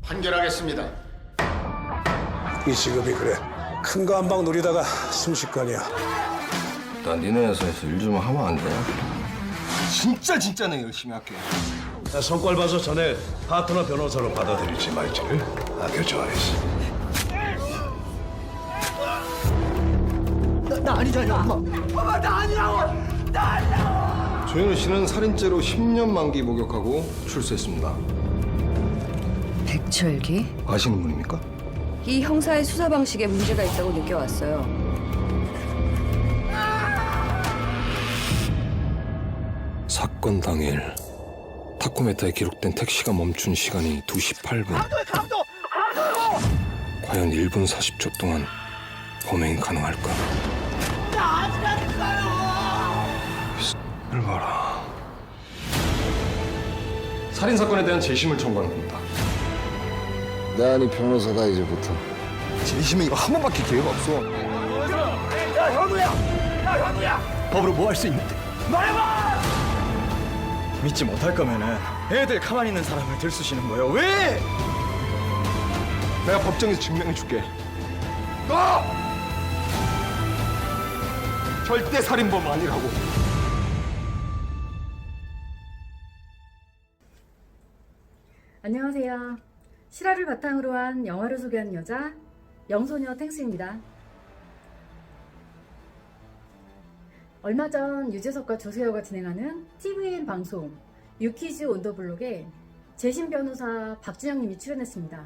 판결하겠습니다. 이 직업이 그래. 큰 거 한 방 노리다가 순식간이야. 나 니네 회사에서 일 좀 하면 안 돼? 진짜 내 열심히 할게. 나 성과를 봐서 전에 파트너 변호사로 받아들일지 말지를 결정하였어. 나 아니잖아, 엄마. 엄마, 나 아니라고! 나 아니라고! 조현우 씨는 살인죄로 10년 만기 목욕하고 출소했습니다. 백철기? 아시는 분입니까? 이 형사의 수사 방식에 문제가 있다고 느껴왔어요. 사건 당일 타코메타에 기록된 택시가 멈춘 시간이 2시 8분. 과연 1분 40초 동안 범행이 가능할까? 나 아니라니까요! 을 봐라. 살인 사건에 대한 재심을 청구하는 겁니다. 나니 변호사다 이제부터. 재심에 이거 한 번밖에 기회가 없어. 야, 현우야! 법으로 뭐 할 수 있는데? 말해봐! 믿지 못할 거면은 애들 가만히 있는 사람을 들쑤시는 거예요. 왜? 내가 법정에서 증명해 줄게. 너! 절대 살인범 아니라고. 안녕하세요. 실화를 바탕으로 한 영화를 소개하는 여자, 영소녀 탱스입니다. 얼마 전 유재석과 조세호가 진행하는 TVN 방송 유키즈 온더블록에 재심 변호사 박준영님이 출연했습니다.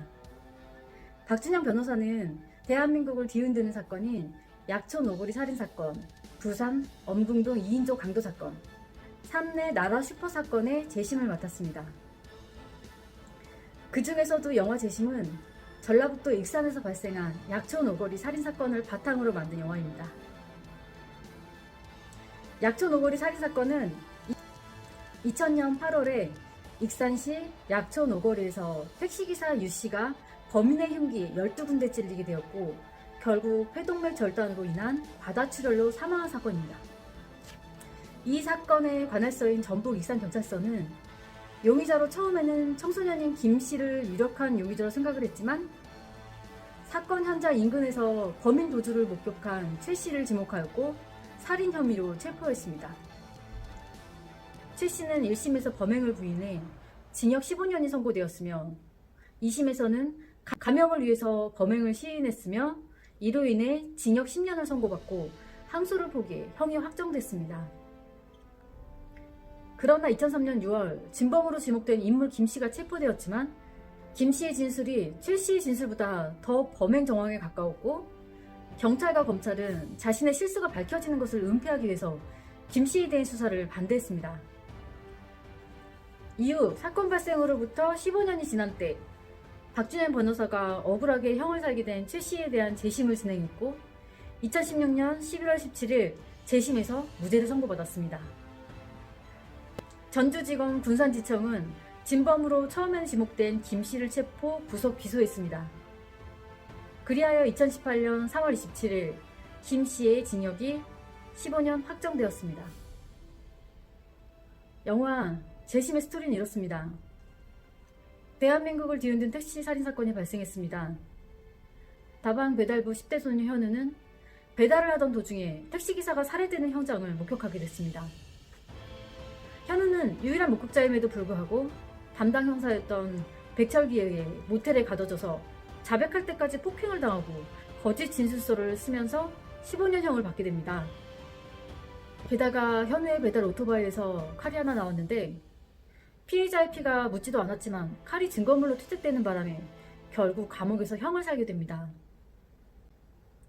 박준영 변호사는 대한민국을 뒤흔드는 사건인 약촌 오거리 살인사건, 부산 엄궁동 2인조 강도 사건, 3내 나라 슈퍼 사건의 재심을 맡았습니다. 그 중에서도 영화 재심은 전라북도 익산에서 발생한 약촌 오거리 살인사건을 바탕으로 만든 영화입니다. 약촌 오거리 살인사건은 2000년 8월에 익산시 약촌 오거리에서 택시기사 유씨가 범인의 흉기 12군데 찔리게 되었고 결국 폐동맥 절단으로 인한 과다출혈로 사망한 사건입니다. 이 사건에 관할서인 전북 익산경찰서는 용의자로 처음에는 청소년인 김씨를 유력한 용의자로 생각을 했지만 사건 현장 인근에서 범인 도주를 목격한 최씨를 지목하였고 살인 혐의로 체포했습니다. 최씨는 1심에서 범행을 부인해 징역 15년이 선고되었으며 2심에서는 감형을 위해서 범행을 시인했으며 이로 인해 징역 10년을 선고받고 항소를 포기해 형이 확정됐습니다. 그러나 2003년 6월 진범으로 지목된 인물 김씨가 체포되었지만 김씨의 진술이 최씨의 진술보다 더 범행 정황에 가까웠고 경찰과 검찰은 자신의 실수가 밝혀지는 것을 은폐하기 위해서 김씨에 대한 수사를 반대했습니다. 이후 사건 발생으로부터 15년이 지난 때 박준영 변호사가 억울하게 형을 살게 된 최씨에 대한 재심을 진행했고 2016년 11월 17일 재심에서 무죄를 선고받았습니다. 전주지검 군산지청은 진범으로 처음엔 지목된 김씨를 체포, 구속, 기소했습니다. 그리하여 2018년 3월 27일 김씨의 징역이 15년 확정되었습니다. 영화 재심의 스토리는 이렇습니다. 대한민국을 뒤흔든 택시 살인사건이 발생했습니다. 다방 배달부 10대 소녀 현우는 배달을 하던 도중에 택시기사가 살해되는 현장을 목격하게 됐습니다. 현우는 유일한 목격자임에도 불구하고 담당 형사였던 백철기에 의해 모텔에 가둬져서 자백할 때까지 폭행을 당하고 거짓 진술서를 쓰면서 15년형을 받게 됩니다. 게다가 현우의 배달 오토바이에서 칼이 하나 나왔는데 피해자의 피가 묻지도 않았지만 칼이 증거물로 투척되는 바람에 결국 감옥에서 형을 살게 됩니다.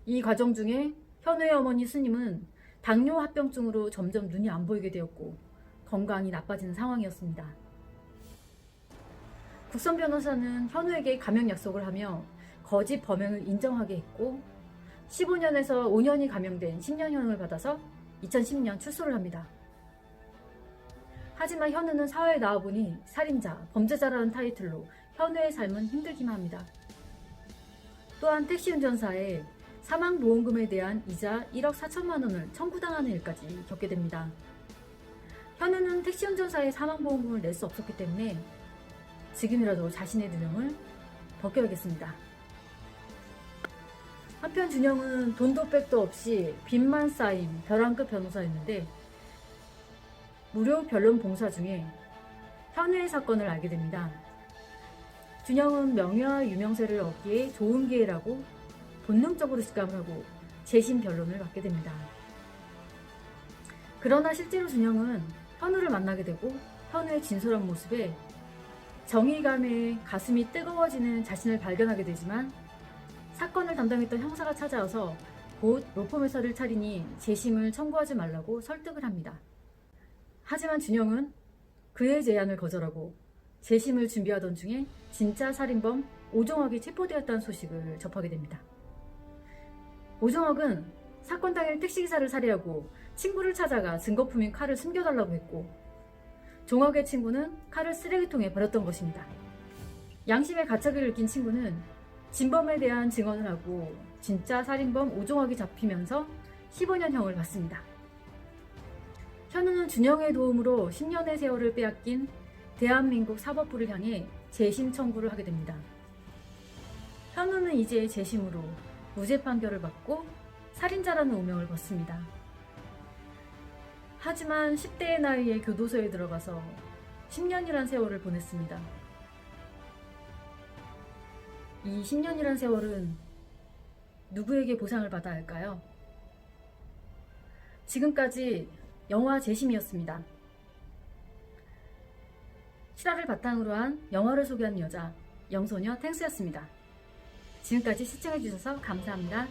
이 과정 중에 현우의 어머니 수님은 당뇨 합병증으로 점점 눈이 안 보이게 되었고 건강이 나빠지는 상황이었습니다. 국선 변호사는 현우에게 감형 약속을 하며 거짓 범행을 인정하게 했고 15년에서 5년이 감형된 10년형을 받아서 2010년 출소를 합니다. 하지만 현우는 사회에 나와보니 살인자, 범죄자라는 타이틀로 현우의 삶은 힘들기만 합니다. 또한 택시 운전사의 사망보험금에 대한 이자 1억 4천만 원을 청구당하는 일까지 겪게 됩니다. 현우는 택시 운전사의 사망보험금을 낼 수 없었기 때문에 지금이라도 자신의 누명을 벗겨야겠습니다. 한편 준영은 돈도 백도 없이 빚만 쌓인 벼랑끝 변호사였는데 무료 변론 봉사 중에 현우의 사건을 알게 됩니다. 준영은 명예와 유명세를 얻기에 좋은 기회라고 본능적으로 직감을 하고 재심 변론을 받게 됩니다. 그러나 실제로 준영은 현우를 만나게 되고 현우의 진솔한 모습에 정의감에 가슴이 뜨거워지는 자신을 발견하게 되지만 사건을 담당했던 형사가 찾아와서 곧 로펌회사를 차리니 재심을 청구하지 말라고 설득을 합니다. 하지만 준영은 그의 제안을 거절하고 재심을 준비하던 중에 진짜 살인범 오종학이 체포되었다는 소식을 접하게 됩니다. 오종학은 사건 당일 택시기사를 살해하고 친구를 찾아가 증거품인 칼을 숨겨달라고 했고 종학의 친구는 칼을 쓰레기통에 버렸던 것입니다. 양심의 가책을 느낀 친구는 진범에 대한 증언을 하고 진짜 살인범 오종학이 잡히면서 15년형을 받습니다. 현우는 준영의 도움으로 10년의 세월을 빼앗긴 대한민국 사법부를 향해 재심 청구를 하게 됩니다. 현우는 이제 재심으로 무죄 판결을 받고 살인자라는 오명을 벗습니다. 하지만 10대의 나이에 교도소에 들어가서 10년이란 세월을 보냈습니다. 이 10년이란 세월은 누구에게 보상을 받아야 할까요? 지금까지 영화 재심이었습니다. 실화를 바탕으로 한 영화를 소개한 여자, 영소녀 탱스였습니다. 지금까지 시청해주셔서 감사합니다.